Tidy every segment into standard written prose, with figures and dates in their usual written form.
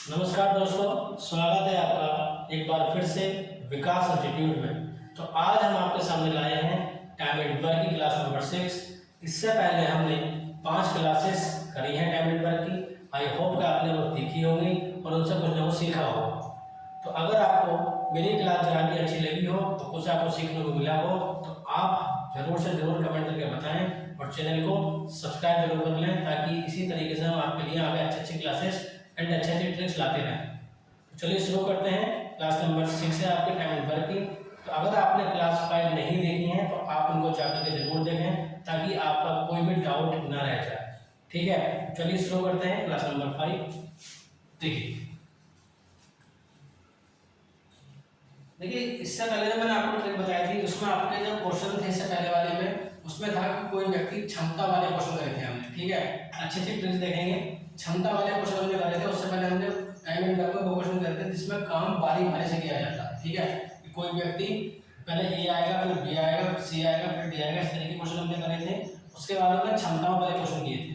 नमस्कार दोस्तों, स्वागत है आपका एक बार फिर से विकास इंस्टीट्यूट में। तो आज हम आपके सामने लाए हैं टाइम एंड वर्क की क्लास नंबर 6। इससे पहले हमने 5 क्लासेस करी हैं टाइम एंड वर्क की। आई होप कि आपने वो सीखी होंगी और उनसे कुछ ना कुछ सीखा होगा। तो अगर आपको मेरी क्लास जाननी अच्छी लगी हो तो कुछ आपको सीखने को मिला हो तो आप जरूर से जरूर कमेंट करके बताएं और चैनल को सब्सक्राइब जरूर कर लें, ताकि इसी तरीके से हम आपके लिए आगे अच्छी क्लासेस एंड अच्छे ट्रिक्स लाते रहें। तो चलिए शुरू करते हैं। क्लास नंबर 6 है आपके टाइम एंड वर्क की। तो अगर आपने क्लास 5 नहीं देखी है तो आप उनको जाकर के जरूर देखें, ताकि आपका कोई भी डाउट ना रह जाए। ठीक है, चलिए शुरू करते हैं क्लास नंबर 5। देखिए इससे पहले जो मैंने आपको ट्रिक बताई थी उसमें आपके जो क्वेश्चन थे इससे पहले वाले में, उसमें था कि कोई व्यक्ति क्षमता वाले क्वेश्चन करे थे हमने। ठीक है, अच्छी ट्रिक्स देखेंगे। क्षमता वाले क्वेश्चन हमने करे थे, उससे पहले हमने टाइम एंड वर्क में क्वेश्चन करे थे जिसमें काम बारी बारी से किया जाता है। ठीक है, कि कोई व्यक्ति पहले ए आएगा, फिर बी आएगा, फिर सी आएगा, फिर डी आएगा, इस तरह के क्वेश्चन हमने करे थे। उसके बाद हमने क्षमताओं वाले क्वेश्चन किए थे।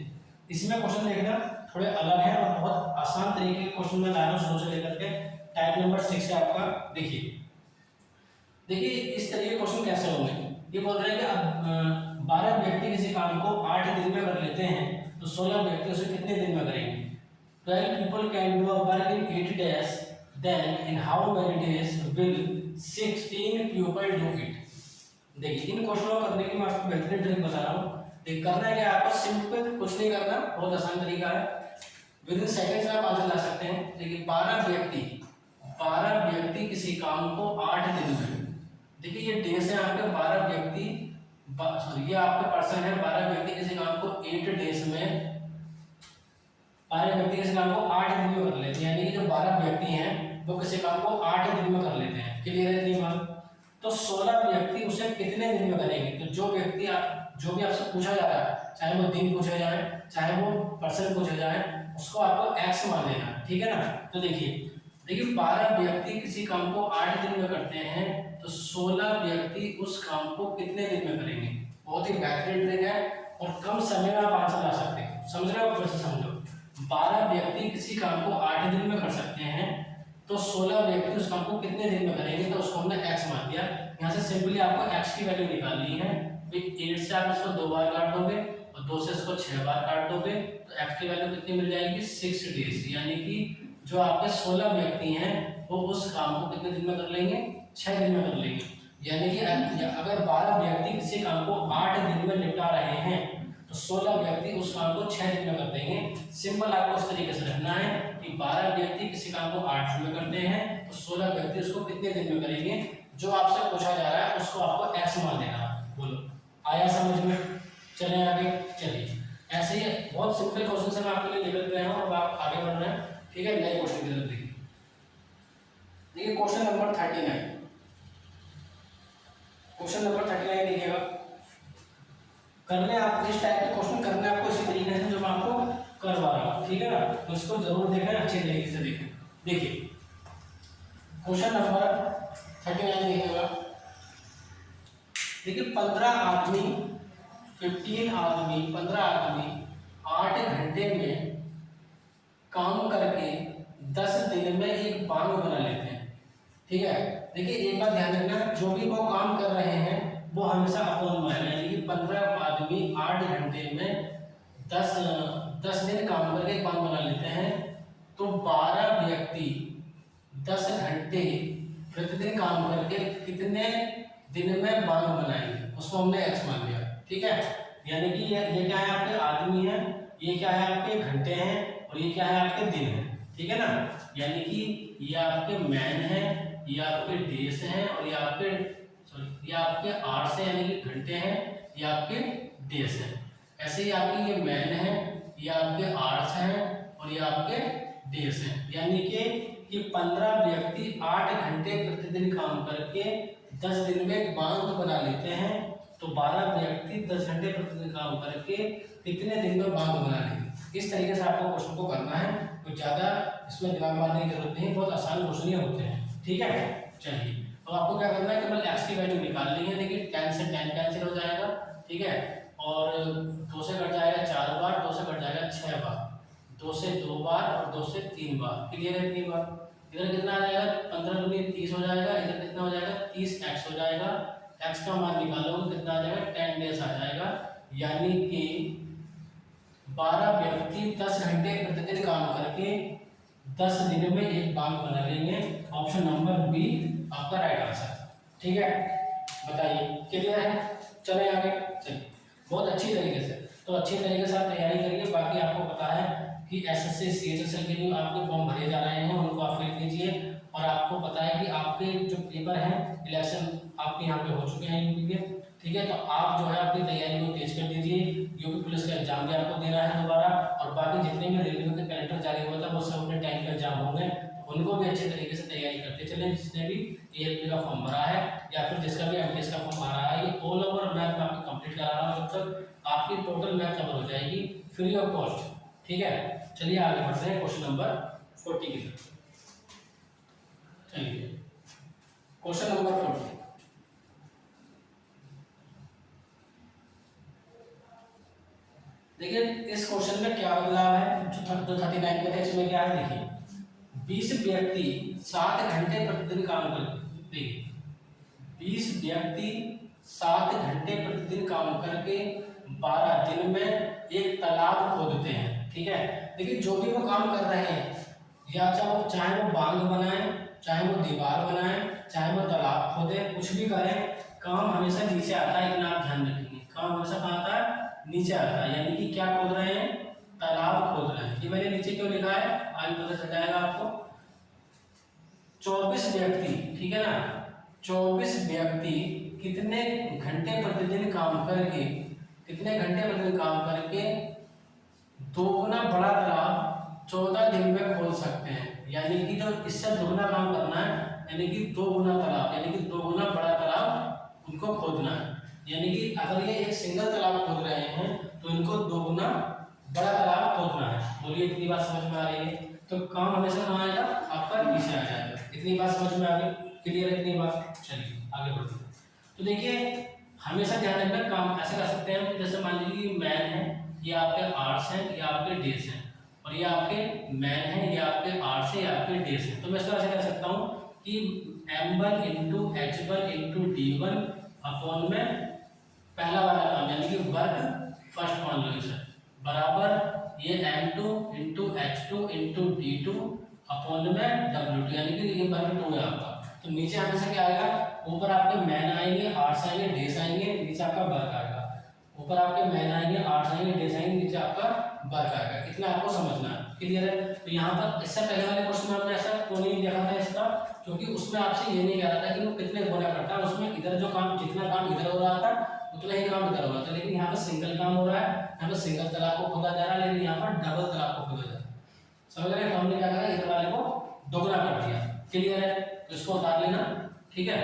इसमें क्वेश्चन देखना थोड़े अलग है और बहुत आसान तरीके के क्वेश्चन में लाया हूं शुरू से लेकर के। टाइप नंबर 6 है आपका। देखिए इस तरह के क्वेश्चन कैसे होंगे। ये बोल रहे हैं कि अब 12 व्यक्ति किसी काम को 8 दिन में कर लेते हैं तो 16 व्यक्ति उसे कितने दिन में करेंगे। 12 people can do a work in 8 days, then in how many days will 16 people do it। देखिए इन क्वेश्चनों को करने की मैं आपको बेहतरीन ट्रिक बता रहा हूँ। देखिए करना है कि आपको सिंपल कुछ नहीं करना, बहुत आसान तरीका है। विद इन सेकंड्स में आप आंसर ला सकते हैं। देखिए 12 व्यक्ति किसी काम को 8 दिन में, देखिए ये डेज है आपके 12 व्यक्ति, ये आपके पर्सन है। 12 व्यक्ति किसी काम को 8 डेज में, 12 व्यक्ति किसी काम को 8 दिन में कर लेते हैं। यानी कि जो 12 व्यक्ति हैं वो किसी काम को 8 दिन में कर लेते हैं। क्लियर है इतनी बात। तो 16 व्यक्ति उसे कितने दिन में करेंगे। तो जो व्यक्ति जो भी आपसे पूछा जा रहा है, चाहे वो दिन पूछा जाए चाहे वो पर्सन पूछा जाए, उसको आपको एक्स मान लेना है। ठीक है ना। तो देखिए 12 व्यक्ति किसी काम को 8 दिन में करते हैं तो 16 व्यक्ति उस काम को कितने दिन में करेंगे। बहुत ही बेहतरीन ट्रिक है और कम समय में आप आंसर ला सकते हैं। समझ रहे हो, फिर से समझो। 12 व्यक्ति किसी काम को 8 दिन में कर सकते हैं तो 16 व्यक्ति उस काम को कितने दिन में करेंगे, तो उसको हमने x मान दिया। यहाँ से सिंपली आपको x की वैल्यू निकालनी है। 8 से आप इसको 2 बार काट दोगे और 2 से इसको 6 बार काट दोगे तो x की वैल्यू कितनी मिल जाएगी, 6 डेज। यानी कि जो आपके 16 व्यक्ति हैं वो उस काम को कितने दिन में कर लेंगे, 6 दिन में कर लेंगे। यानी कि अगर 12 व्यक्ति किसी काम को 8 दिन में निपटा रहे हैं तो 16 व्यक्ति उस काम को 6 दिन में कर देंगे। सिंपल आपको इस तरीके से रखना है कि 12 व्यक्ति किसी काम को 8 दिन में करते हैं तो 16 व्यक्ति उसको कितने दिन में करेंगे। जो आपसे पूछा जा रहा है उसको आपको x मान देना है। बोलो आया समझ में। चले आगे। चलिए ऐसे ही बहुत सिंपल क्वेश्चन से मैं आपके लिए लेकर के आया हूँ। अब आप आगे बढ़ रहे हैं। ठीक है, नए क्वेश्चन की तरफ देखिए क्वेश्चन नंबर 39। क्वेश्चन नंबर 39 देखिएगा। करने आप इस टाइप के क्वेश्चन करने आपको इसी तरीके से जो मैं आपको करवा रहा हूँ। ठीक है ना, तो इसको जरूर देखें, अच्छे तरीके से देखें। देखिए क्वेश्चन नंबर 39 देखिएगा। देखिए 15 आदमी 8 घंटे में काम करके 10 दिन में एक बांध बना लेते हैं। ठीक है, देखिए एक बात ध्यान रखना, जो भी वो काम कर रहे हैं वो हमेशा अपॉन में है। यानी कि 15 आदमी 8 घंटे में 10 दिन काम करके एक बांध बना लेते हैं तो 12 व्यक्ति 10 घंटे प्रतिदिन काम करके कितने दिन में बांध बनाएंगे, उसको हमने x मान लिया। ठीक है, यानी कि ये क्या है, आपके आदमी है, ये क्या है, आपके घंटे हैं, और ये क्या है, आपके दिन है। ठीक है ना, यानी कि ये आपके मैन है, ये आपके डेज हैं, और ये आपके आवर्स हैं, यानी कि घंटे हैं, ये आपके डेज हैं। ऐसे ही आपके ये मैन है, ये आपके आवर्स हैं, और ये आपके डेज हैं। यानी कि 15 व्यक्ति 8 घंटे प्रतिदिन काम करके 10 दिन में एक बांध बना लेते हैं तो 12 व्यक्ति 10 घंटे प्रतिदिन काम करके कितने दिन में बांध बना लेंगे। इस तरीके से आपको क्वेश्चन को करना है। तो ज़्यादा इसमें दिमाग मारने की जरूरत नहीं, बहुत आसान क्वेश्चन होते हैं। ठीक है, चलिए तो आपको क्या करना है, केवल x की वैल्यू निकालनी है। देखिए 10 से 10 कैंसिल हो जाएगा। ठीक है, और 2 से कट जाएगा 4 बार, 2 से कट जाएगा 6 बार, 2 से 2 बार और 2 से 3 बार। क्लियर है? 3 बार। इधर कितना आ जाएगा? 15 दूनी 30 हो जाएगा। इधर कितना हो जाएगा? 30x हो जाएगा। x का मान निकालोगे कितना आ जाएगा? 10 डेज आ जाएगा। यानी कि 12 व्यक्ति 10 घंटे प्रतिदिन काम करके 10 दिन में एक बाग बना लेंगे। ऑप्शन नंबर बी आपका राइट आंसर। ठीक है, बताइए क्लियर है? चले आगे। चलिए, बहुत अच्छी तरीके से, तो अच्छी तरीके से आप तैयारी करिए। बाकी आपको पता है कि एसएससी सीएचएसएल के लिए आपके फॉर्म भरे जा रहे हैं, उनको आप फिल कीजिए। और आपको पता है कि आपके जो पेपर हैं इलेक्शन आपके यहाँ पे हो चुके हैं यूपी के। ठीक है, तो आप जो है अपनी तैयारी को तेज कर दीजिए। यूपी पुलिस का एग्जाम भी आपको देना है दोबारा, और बाकी जितने भी रेलवे के कैलेंडर जारी हुआ था वो सब अपने टाइम पे एग्जाम होंगे, उनको भी अच्छे तरीके से तैयारी करते चले। जिसने भी एएलपी का फॉर्म भरा है या फिर जिसका भी एमटीएस का फॉर्म भरा है, ये ऑल ओवर मैथ में आपको कंप्लीट करा रहा हूँ। जब तक आपकी टोटल मैथ कवर हो जाएगी फ्री ऑफ कॉस्ट। ठीक है, चलिए आगे बढ़ते हैं क्वेश्चन नंबर 40 की तरफ। चलिए क्वेश्चन नंबर 40। देखिए इस क्वेश्चन में क्या बदलाव है। जो 39 के थे इसमें क्या है, देखिए 20 व्यक्ति 7 घंटे प्रतिदिन काम करके, देखिए 20 व्यक्ति 7 घंटे प्रतिदिन काम करके 12 दिन में एक तालाब खोदते हैं। ठीक है, देखिए जो भी वो काम कर रहे हैं, या चाहे वो बांध बनाए, चाहे वो दीवार बनाए, चाहे वो तालाब खोदे, कुछ भी करें, काम हमेशा नीचे आता है। इतना आप ध्यान रखेंगे, काम हमेशा कहाँ आता है? नीचे आता है। यानी कि क्या खोद रहे हैं? तालाब खोद रहे हैं। ये मैंने नीचे क्यों लिखा है आज पता चल जाएगा आपको। 24 व्यक्ति, ठीक है ना, 24 व्यक्ति कितने घंटे प्रतिदिन काम करके, कितने घंटे प्रतिदिन काम करके 2 गुना बड़ा तालाब 14 दिन में खोद सकते हैं। यानी कि जो इससे 2 गुना काम करना है, यानी कि 2 गुना तालाब, यानी कि 2 गुना बड़ा तालाब उनको खोदना है। यानी कि अगर ये एक सिंगल तालाब खोद रहे हैं तो इनको 2 गुना बड़ा तालाब खोदना है। बोलिए इतनी बात समझ में आ रही है? तो काम हमेशा कहाँ आएगा? आपका नीचे आ जाएगा। इतनी बात समझ में आ गई? क्लियर है इतनी बात? चलिए आगे बढ़ते हैं। तो देखिए हमेशा ध्यान रखना, काम ऐसे कर सकते हैं जैसे मान लीजिए मैन है, ये आपके आर्ट्स हैं, ये आपके डेज हैं, और ये आपके मैन है, ये आपके आर्ट्स है, ये आपके डेज है। तो मैं इसको ऐसे कर सकता हूँ कि m1 into h1 into d1 upon में पहला वाला काम, यानी कि वर्क फर्स्ट मान लो इसे, बराबर ये m2 into h2 into d2 upon में w2, यानी कि ये वर्क 2 है आपका। तो नीचे हमेशा क्या आएगा? ऊपर आपके मैन आएंगे, आर्ट्स आएंगे, डेज आएंगे, नीचे आपका वर्क आएगा। ऊपर आपके मैन आएंगे, आर्ट्स आएंगे, डेज आएंगे, नीचे आपका वर्क आएगा। इतना आपको समझना है। क्लियर है? तो यहाँ पर इससे पहले वाले क्वेश्चन में हमने ऐसा क्यों नहीं देखा था इसका, क्योंकि उसमें आपसे ये नहीं कह रहा था कि वो कितने गुना करता है। उसमें इधर जो काम, जितना काम इधर हो रहा था उतना ही काम इधर हो रहा था, लेकिन यहाँ पर सिंगल काम हो रहा है। यहाँ पर सिंगल तालाब को खोदा जा रहा है, लेकिन यहाँ पर डबल तालाब को खोदा जा रहा है। समझ रहे हैं? हमने क्या करा, इधर वाले को दोगुना कर दिया। क्लियर है? तो इसको उतार लेना। ठीक है,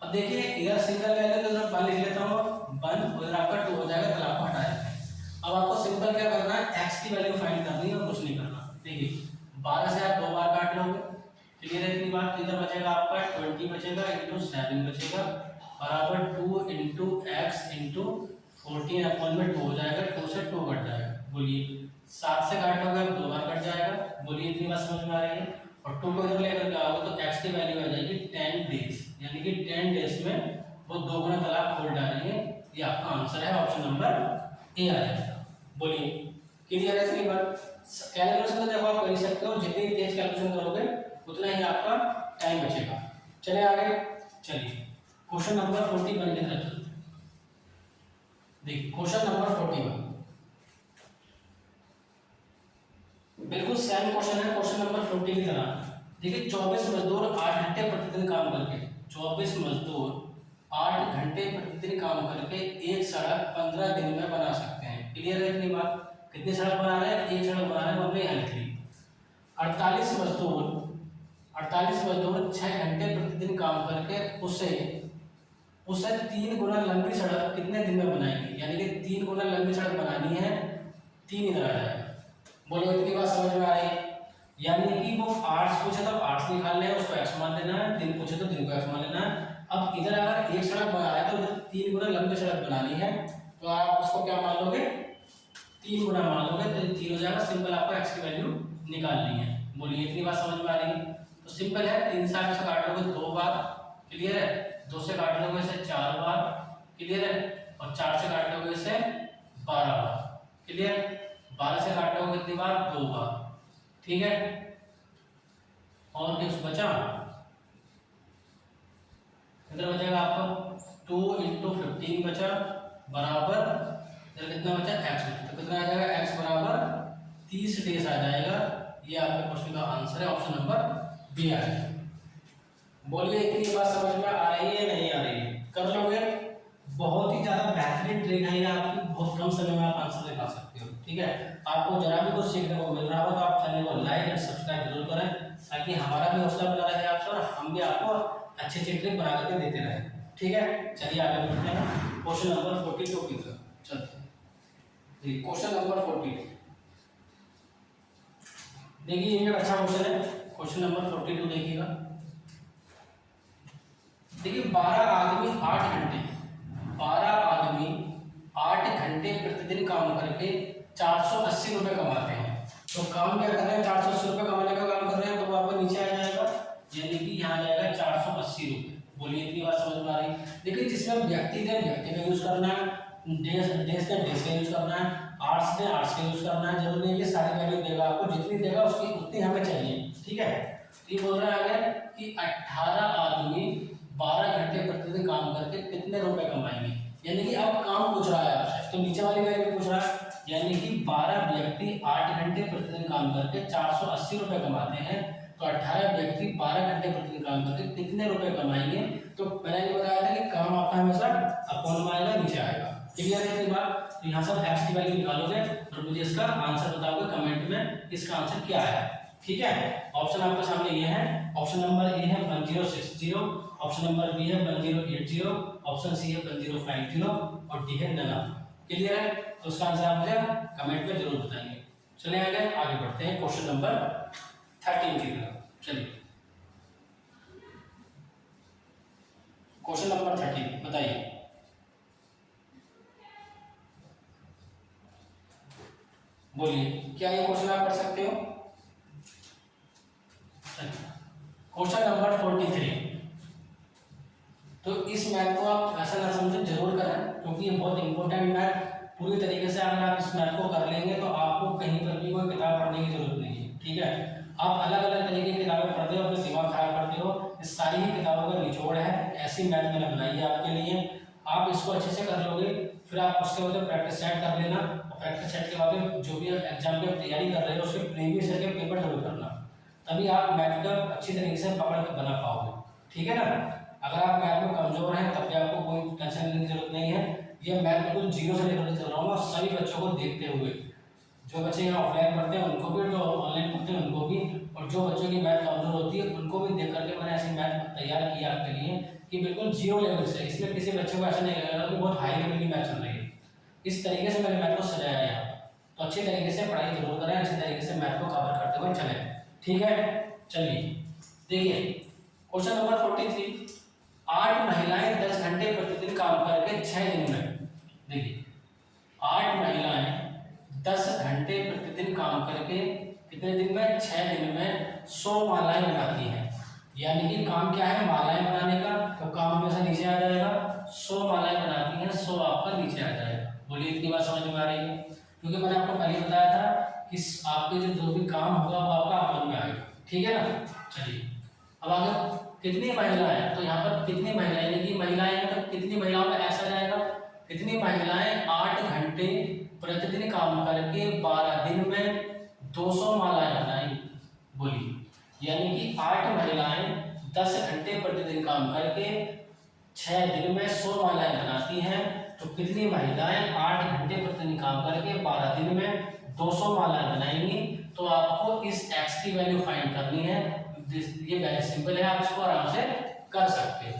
अब देखिए इधर सिंगल ले लेते तो मैं लिख लेता हूँ 1, उधर आपका 2 हो जाएगा, तालाब को हटा देते हैं। अब आपको सिंपल क्या करना है, x की वैल्यू फाइंड करनी है और कुछ नहीं करना। देखिए 12 से आप 2 बार काट लोगे। क्लियर है इतनी बात? इधर बचेगा आपका 20 बचेगा इंटू 7 बचेगा, बराबर 2 इंटू एक्स इंटू 14 अपॉन में 2 हो जाएगा। 2 से 2 कट जाएगा। बोलिए 7 से काट लोगे 2 बार कट जाएगा। बोलिए इतनी बात समझ में आ रही है? और 2 को इधर लेकर के आओगे तो x की वैल्यू आ जाएगी 10 डेज, यानी कि 10 डेज में वो 2 गुना तालाब खोद डालेंगे। ये आपका आंसर है, ऑप्शन नंबर ए आ जाएगा। बोलिए क्लियर है इतनी बात? कैलकुलेशन तो देखो आप कर ही सकते हो, जितनी तेज कैलकुलेशन करोगे उतना ही आपका टाइम बचेगा। चले आगे। चलिए क्वेश्चन नंबर 41 की तरफ चलते हैं। देखिए क्वेश्चन नंबर 41 बिल्कुल सेम क्वेश्चन है क्वेश्चन नंबर 40 की तरह। देखिए 24 मजदूर 8 घंटे प्रतिदिन काम करके, 24 मजदूर 8 घंटे प्रतिदिन काम करके एक सड़क 15 दिन में बना सकते हैं। क्लियर है इतनी बात? कितनी सड़क बना रहे हैं? एक सड़क बना रहे हैं, हमने यहाँ लिख ली। 48 मजदूर 6 घंटे प्रतिदिन काम करके उसे 3 गुना लंबी सड़क कितने दिन में बनाएंगे? यानी कि 3 गुना लंबी सड़क बनानी है, 3 इधर आ जाएगा। बोलो इतनी बात समझ में आ रही है? यानी कि वो आर्ट्स पूछे तो आर्ट्स निकालना है, उसको एक्स मान लेना है, दिन पूछे तो दिन को एक्स मान लेना है। अब इधर अगर एक सड़क बना रहा है तो उधर 3 गुना लंबी सड़क बनानी है, तो आप उसको क्या मान लोगे? 3 गुना मान लोगे तो 3 हो जाएगा। सिंपल आपको x की वैल्यू निकालनी है। बोलिए इतनी बात समझ में आ रही है? तो सिंपल है, 3 से 8 से काट लोगे 2 बार, क्लियर है। 2 से काट लोगे इसे 4 बार, क्लियर है। और 4 से काट लोगे इसे 12 बार, क्लियर। 12 से काट लोगे कितनी बार? 2 बार, ठीक है। और कुछ बचा? इधर बचेगा आपको 2 × 15 बचा बराबर, इधर कितना बचा? x बचा। तो कितना आ जाएगा? x बराबर 30 डेज आ जाएगा। ये आपके क्वेश्चन का आंसर है, ऑप्शन नंबर बी आ जाएगा। बोलिए इतनी बात समझ में आ रही है नहीं आ रही है? कर लोगे? बहुत ही ज्यादा बेहतरीन ट्रिक है ये आपकी, बहुत कम समय में आप आंसर निकाल सकते हो, ठीक है। आपको जरा भी कुछ सीखने को मिल रहा हो तो आप चैनल को लाइक और सब्सक्राइब जरूर करें, ताकि हमारा भी हौसला बना रहे आपसे और हम भी आपको अच्छे अच्छे ट्रिक बना करके देते रहे, ठीक है। चलिए आगे बढ़ते हैं क्वेश्चन नंबर 42 की तरफ चलते हैं। क्वेश्चन नंबर 42 देखिए, ये अच्छा क्वेश्चन है। क्वेश्चन नंबर 42 देखिएगा। देखिए 12 आदमी 8 घंटे 8 घंटे प्रतिदिन काम करके 480 रुपए कमाते हैं। तो काम क्या कर रहे हैं? 480 रुपए कमाने का काम कर रहे हैं। तो वो आपको नीचे आ जाएगा, यानी कि यहाँ आ जाएगा 480 रुपए। बोलिए इतनी बात समझ में आ रही? देखिए जिसमें व्यक्ति ने व्यक्ति का यूज करना है, देश ने देश का यूज करना है, आर्ट्स ने आर्ट्स का यूज करना है। जरूरी नहीं है सारी वैल्यू देगा आपको, जितनी देगा उसकी उतनी हमें चाहिए, ठीक है। तो ये बोल रहा है आगे कि 18 आदमी 12 घंटे प्रतिदिन काम करके कितने रुपए कमाएंगे। यानी कि अब काम पूछ रहा है आपसे, तो नीचे वाली वैल्यू पूछ रहा है। यानी कि 12 व्यक्ति 8 घंटे प्रतिदिन काम करके 480 रुपए कमाते हैं, तो 18 व्यक्ति 12 घंटे प्रतिदिन काम करके कितने रुपए कमाएंगे। तो मैंने ये बताया था कि काम आपका हमेशा अपॉन में आएगा, नीचे आएगा, क्लियर है ये बात। तो यहाँ सब x की वैल्यू निकालोगे और मुझे इसका आंसर बताओगे कमेंट में, इसका आंसर क्या है, ठीक है। ऑप्शन आपके सामने ये है। ऑप्शन नंबर ए है 1060, ऑप्शन नंबर बी है 1080, ऑप्शन सी है 1050 और डी है नन। क्लियर है? तो उसका आंसर आप मुझे कमेंट में जरूर बताएंगे। चलिए आगे बढ़ते हैं क्वेश्चन नंबर 13 की तरफ। चलिए क्वेश्चन नंबर 13 बताइए। बोलिए क्या ये क्वेश्चन आप कर सकते हो? Question number 43। तो इस मैथ को आप ऐसा ना समझें, जरूर करें, क्योंकि ये बहुत इंपॉर्टेंट मैथ। पूरी तरीके से अगर आप इस मैथ को कर लेंगे तो आपको कहीं पर भी कोई किताब पढ़ने की जरूरत नहीं है, ठीक है। आप अलग अलग तरीके की किताबें पढ़ते हो, अपने दिमाग खराब करते हो। इस सारी ही किताबों का निचोड़ है, ऐसी मैथ मैंने बनाई है आपके लिए। आप इसको अच्छे से कर लोगे, फिर आप उसके बाद प्रैक्टिस सेट कर लेना। और प्रैक्टिस सेट के बाद जो भी एग्जाम की तैयारी कर रहे हो उसके प्रीवियस ईयर के पेपर जरूर करना, तभी आप मैथ का अच्छी तरीके से पकड़ कर बना पाओगे, ठीक है ना। अगर आप मैथ में कमजोर हैं तब भी आपको कोई टेंशन लेने की जरूरत नहीं है। ये मैथ बिल्कुल जीरो से लेकर चल रहा हूँ और सभी बच्चों को देखते हुए, जो बच्चे यहाँ ऑफलाइन पढ़ते हैं उनको भी, जो ऑनलाइन पढ़ते हैं उनको भी, और जो बच्चों की मैथ कमजोर होती है उनको भी देख करके मैंने ऐसी मैथ तैयार किया आपके लिए कि बिल्कुल जीरो लेवल से। इसमें किसी बच्चे को ऐसा नहीं लगेगा कि बहुत हाई लेवल की मैथ चल रही है। इस तरीके से मैंने मैथ को सजाया है यहाँ पर। तो अच्छी तरीके से पढ़ाई जरूर करें, अच्छी तरीके से मैथ को कवर करते हुए चलें, ठीक है। चलिए देखिए क्वेश्चन नंबर 43। 8 महिलाएं 10 घंटे प्रतिदिन काम करके 6 दिन में, देखिए 8 महिलाएं 10 घंटे प्रतिदिन काम करके कितने दिन में? 6 दिन में 100 मालाएं बनाती हैं। यानी कि काम क्या है? मालाएं बनाने का। तो काम हमेशा नीचे आ जाएगा, 100 मालाएं बनाती हैं, 100 आपका नीचे आ जाएगा। बोलिए इतनी बात समझ में आ रही है? क्योंकि मैंने आपको पहले बताया था कि आपके जो भी काम होगा वो आपका अपन में आएगा, ठीक है ना। चलिए अब आगे कितनी महिलाएं, तो यहाँ पर कितनी महिलाएं, यानी कि महिलाएं हैं तो कितनी महिलाओं में ऐसा जाएगा, कितनी महिलाएं 8 घंटे प्रतिदिन काम करके 12 दिन में 200 मालाएं बनाएंगी। बोलिए यानी कि 8 महिलाएं 10 घंटे प्रतिदिन काम करके 6 दिन में 100 मालाएं बनाती हैं। तो कितनी महिलाएं 8 घंटे प्रतिदिन काम करके 12 दिन में 200 मालाएं बनाएंगी। तो आपको इस x की वैल्यू फाइंड करनी है। ये वेरी सिंपल है, आप इसको आराम से कर सकते हो।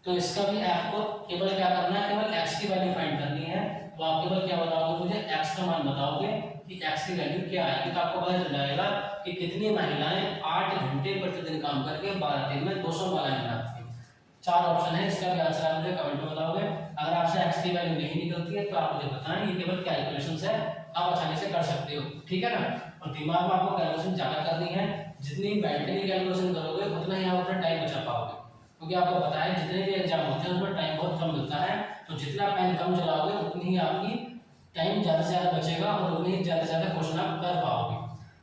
तो इसका भी आपको केवल क्या करना है, केवल x की वैल्यू फाइंड करनी है। तो आप केवल क्या बताओगे, मुझे x का मान बताओगे कि x की वैल्यू क्या आएगी। तो आपको पता चल जाएगा कि कितनी महिलाएं 8 घंटे प्रतिदिन काम करके 12 दिन में 200 मालाएं बनाती हैं। 4 ऑप्शन है, इसका भी आंसर आप मुझे कमेंट में बताओगे। अगर आपसे x की की वैल्यू नहीं निकलती है तो आप मुझे बताएं, ये केवल कैलकुलेशन है, आप आसानी से कर सकते हो, ठीक है ना। और दिमाग में आपको कैलकुलेशन ज़्यादा करनी है, जितनी मेंटली कैलकुलेशन करोगे उतना ही आप अपना टाइम बचा पाओगे, क्योंकि आपको पता है जितने भी एग्जाम होते हैं उसमें टाइम बहुत कम मिलता है, तो जितना पेन कम चलाओगे उतनी ही आपकी टाइम ज़्यादा से ज़्यादा बचेगा और उतनी ही ज़्यादा से ज़्यादा क्वेश्चन आप कर पाओगे।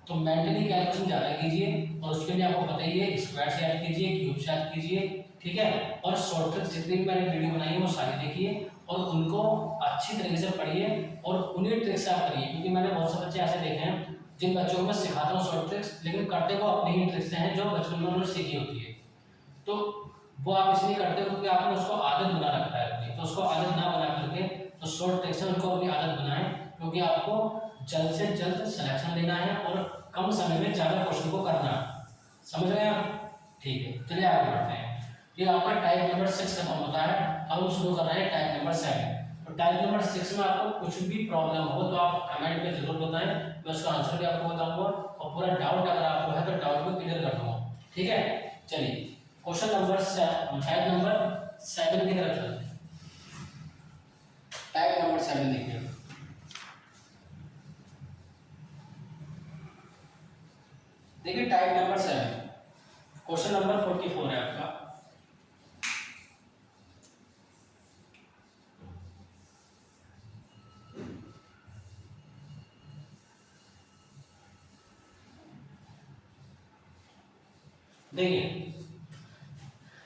तो मेंटली कैलकुलेशन ज़्यादा कीजिए, और उसके लिए आपको पता ही है, स्क्वायर से याद कीजिए, क्यूब से याद कीजिए, ठीक है। और शॉर्ट ट्रिक्स जितनी भी मैंने वीडियो बनाई है वो सारी देखिए और उनको अच्छी तरीके से पढ़िए और उन्हीं ट्रिक्स से आप करिए, क्योंकि मैंने बहुत से बच्चे ऐसे देखे हैं जिन बच्चों को मैं सिखाता हूँ शॉर्ट ट्रिक्स, लेकिन करते वो अपनी ही ट्रिक्स हैं जो बचपन में उन्होंने सीखी होती है। तो वो आप इसलिए करते हो क्योंकि आपने उसको आदत बना रखा है अपनी, तो उसको आदत ना बना करके तो शॉर्ट ट्रिक्स है उनको अपनी आदत बनाएं, क्योंकि आपको जल्द से जल्द सिलेक्शन लेना है और कम समय में ज़्यादा क्वेश्चन को करना है। समझ रहे हैं आप? ठीक है, चलिए आगे बढ़ते हैं। ये आपका टाइप नंबर 6 खत्म होता है, अब हम शुरू कर रहे हैं टाइप नंबर 7। तो टाइप नंबर 6 में आपको कुछ भी प्रॉब्लम हो तो आप कमेंट में जरूर बताएं, मैं उसका आंसर भी आपको बताऊंगा और पूरा डाउट अगर आपको है तो डाउट भी क्लियर कर दूंगा, ठीक है। चलिए क्वेश्चन नंबर टाइप नंबर 7 की तरफ चलते हैं। टाइप नंबर 7 देखिए, देखिए टाइप नंबर 7 क्वेश्चन नंबर 44 है आपका। देखिए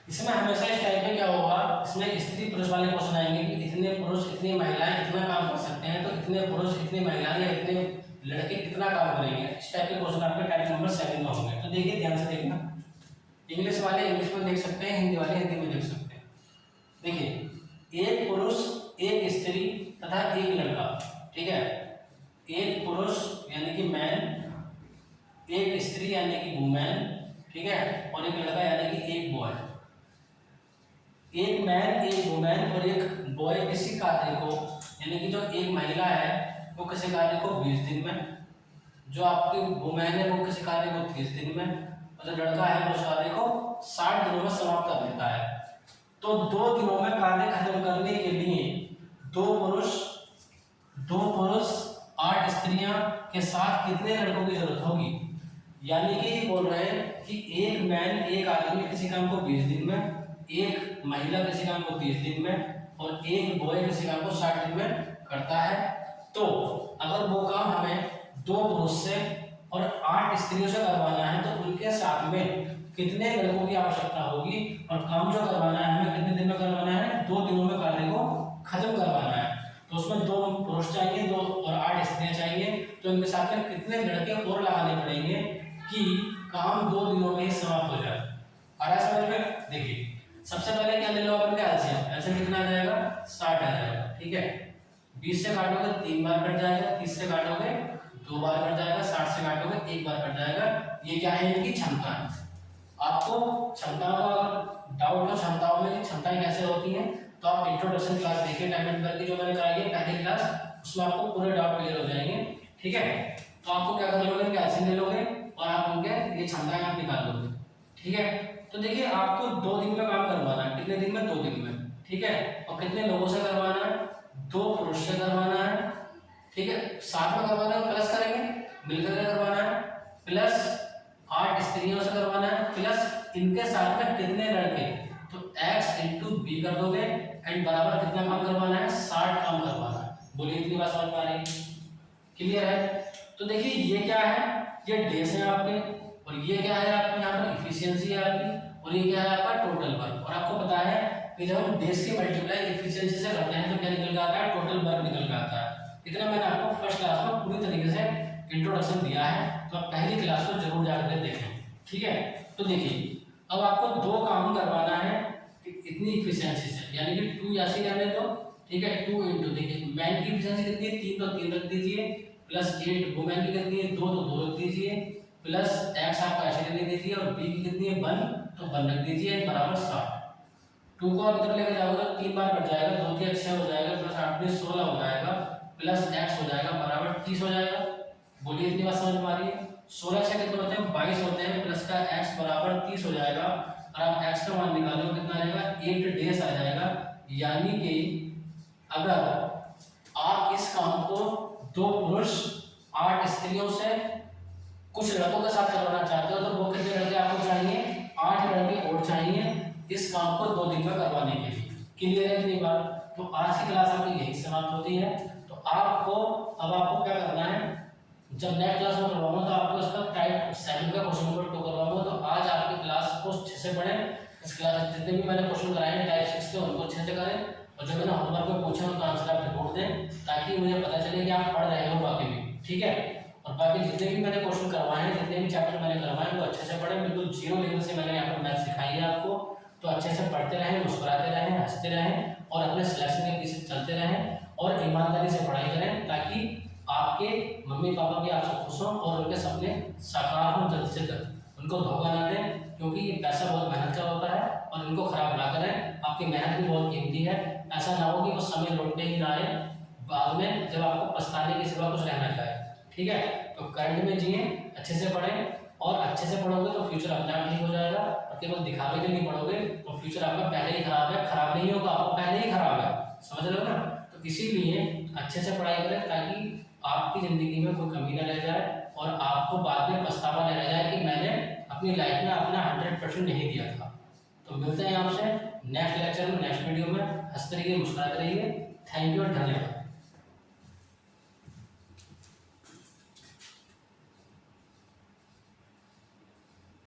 इसमें हमेशा इस टाइप में क्या होगा, इसमें स्त्री पुरुष वाले क्वेश्चन आएंगे कि इतने पुरुष इतनी महिलाएं इतना काम कर सकते हैं, तो इतने पुरुष इतनी महिलाएं या इतने लड़के कितना काम करेंगे, इस टाइप के क्वेश्चन आपके टाइप नंबर 7 में होंगे। तो देखिए ध्यान से देखना, इंग्लिश वाले इंग्लिश में देख सकते हैं, हिंदी वाले हिंदी में देख सकते हैं। देखिए एक पुरुष एक स्त्री तथा एक लड़का, ठीक है, एक पुरुष यानी कि मैन, एक स्त्री यानी कि वुमेन, ठीक है, और एक लड़का यानी कि एक बॉय। एक मैन एक वुमेन और एक बॉय किसी कार्य को, यानी कि जो एक महिला है वो किसी कार्य को 20 दिन में, जो आपकी वुमेन है वो किसी कार्य को 30 दिन में, और जो लड़का है वो उस कार्य को 60 दिनों में समाप्त कर देता है। तो 2 दिनों में कार्य खत्म करने के लिए दो पुरुष 8 स्त्रियां के साथ कितने लड़कों की जरूरत होगी। यानी कि ये बोल रहे हैं कि एक मैन एक आदमी किसी काम को 20 दिन में, एक महिला किसी काम को 30 दिन में और एक बॉय किसी काम को 60 दिन में करता है। तो अगर वो काम हमें 2 पुरुष से और 8 स्त्रियों से करवाना है तो उनके साथ में कितने लड़कों की आवश्यकता होगी, और काम जो करवाना है हमें कितने दिन में करवाना है, 2 दिनों में कार्य को खत्म करवाना है। तो उसमें 2 पुरुष चाहिए, 2 और 8 स्त्रियां चाहिए, तो इनके साथ में कितने लड़के और लगाने पड़ेंगे कि काम 2 दिनों में ही समाप्त हो जाए। आ रहा है समझ में? देखिए सबसे पहले क्या ले लो अपन का एलसीएम, एलसीएम कितना आ जाएगा 60 आ जाएगा, ठीक है। 20 से काटोगे 3 बार कट जाएगा, 30 से काटोगे 2 बार कट जाएगा, 60 से काटोगे 1 बार कट जाएगा। ये क्या है, इनकी क्षमता है। आपको क्षमताओं का डाउट हो क्षमताओं में कि क्षमताएं कैसे होती हैं, तो आप इंट्रोडक्शन क्लास देखिए टाइम नंबर की जो मैंने कराई है पहली क्लास, उसमें आपको पूरे डाउट क्लियर हो जाएंगे, ठीक है। तो आपको क्या कर लोगे, एलसीएम ले लोगे और आप उनके ये क्षमताएं आप निकाल लोगे, ठीक है। तो देखिए आपको 2 दिन में काम करवाना है, कितने दिन में, 2 दिन में, ठीक है। और कितने लोगों से करवाना है, 2 पुरुष से करवाना है, ठीक है, साथ में करवाना है, प्लस करेंगे मिलकर करवाना है, प्लस 8 स्त्रियों से करवाना है, प्लस इनके साथ में कितने लड़के, तो x × b कर दोगे एंड बराबर कितना काम करवाना है, 60 काम करवाना है। बोलिए इतनी बात समझ पा रही है, क्लियर है। तो देखिए ये क्या है, ये डेज है आपके, और ये क्या है आपके यहाँ पर इफिशियंसी है आपकी, और ये क्या है आपका टोटल वर्क। और आपको पता है कि जब हम डेज की मल्टीप्लाई इफिशियंसी से करते हैं तो क्या निकल के आता है, टोटल वर्क निकल के आता है। इतना मैंने आपको फर्स्ट क्लास में पूरी तरीके से इंट्रोडक्शन दिया है, तो आप पहली क्लास को जरूर जाकर देखें, ठीक है। तो देखिए अब आपको 2 काम करवाना है इतनी इफिशियंसी से, यानी कि 2 ऐसे करने दो, ठीक है। 2 × देखिए मैन की इफिशियंसी कितनी है, 3 तो 3 रख दीजिए, प्लस 8 वुमेन की कितनी है, 2 तो 2 रख दीजिए, प्लस x आपको ऐसे लेने दीजिए और b की कितनी है 1 तो 1 रख दीजिए बराबर 60। 2 को आप इधर लेकर जाओगे तो 3 बार कट जाएगा, 2 3 6 हो जाएगा, प्लस 8 में 16 हो जाएगा, प्लस x हो जाएगा बराबर 30 हो जाएगा। बोलिए इतनी बात समझ में आ रही है। 16 से कितने होते हैं, 22 होते हैं, प्लस का x बराबर 30 हो जाएगा, और आप x का मान निकालो कितना आ जाएगा, 8 डेज आ जाएगा। यानी कि अगर आप इस काम को 2 पुरुष 8 स्त्रियों से कुछ लड़कों के साथ करवाना चाहते हो तो वो कितने लड़के आपको चाहिए? 8 लड़के और चाहिए इस काम को 2 दिन में करवाने के लिए। क्लियर है इतनी बात? तो आज की क्लास आपकी यही समाप्त होती है। तो आपको क्या करना है, जब नेक्स्ट क्लास में करवाऊंगा तो आपको इसका टाइप 7 का क्वेश्चन पेपर 2 करवाऊंगा। तो आज आपकी क्लास को अच्छे से पढ़ें। इस क्लास जितने भी मैंने क्वेश्चन कराए हैं टाइप 6 के उनको अच्छे से करें, और जो मैंने होमवर्क में पूछा उनका आंसर आप रिपोर्ट दें, ताकि मुझे पता चले कि आप पढ़ रहे हो बाकी भी। ठीक है? और बाकी जितने भी मैंने क्वेश्चन करवाए हैं, जितने भी चैप्टर मैंने करवाए हैं वो अच्छे से पढ़ें। बिल्कुल 0 लेवल से मैंने यहाँ पर मैथ सिखाई है आपको। तो अच्छे से पढ़ते रहें, मुस्कुराते रहें, हंसते रहें और अपने सिलेक्शन के पीछे चलते रहें और ईमानदारी से पढ़ाई करें, ताकि आपके मम्मी पापा भी आपसे खुश हों और उनके सपने साकार हों जल्द से जल्द। उनको धोखा ना दें, क्योंकि ये पैसा बहुत मेहनत का होता है और इनको खराब ना करें। आपकी मेहनत भी बहुत कीमती है। ऐसा ना हो कि वो समय लौटने ही ना आए बाद में, जब आपको पछताने के सिवा कुछ रहना चाहे। ठीक है? तो करंट में जिए, अच्छे से पढ़ें, और अच्छे से पढ़ोगे तो फ्यूचर अपने आप ठीक हो जाएगा। और केवल दिखावे के लिए पढ़ोगे तो फ्यूचर आपका पहले ही खराब है, खराब नहीं होगा, आपको पहले ही खराब है। समझ रहे हो ना? तो इसीलिए अच्छे से पढ़ाई करें, ताकि आपकी ज़िंदगी में कोई कमी न रह जाए और आपको बाद में पछतावा न रह जाए कि मैंने अपनी लाइफ में अपना 100% नहीं दिया था। तो मिलते हैं आपसे नेक्स्ट लेक्चर में, नेक्स्ट वीडियो में। हंसते रहिए, मुस्कुराते रहिए। थैंक यू और धन्यवाद।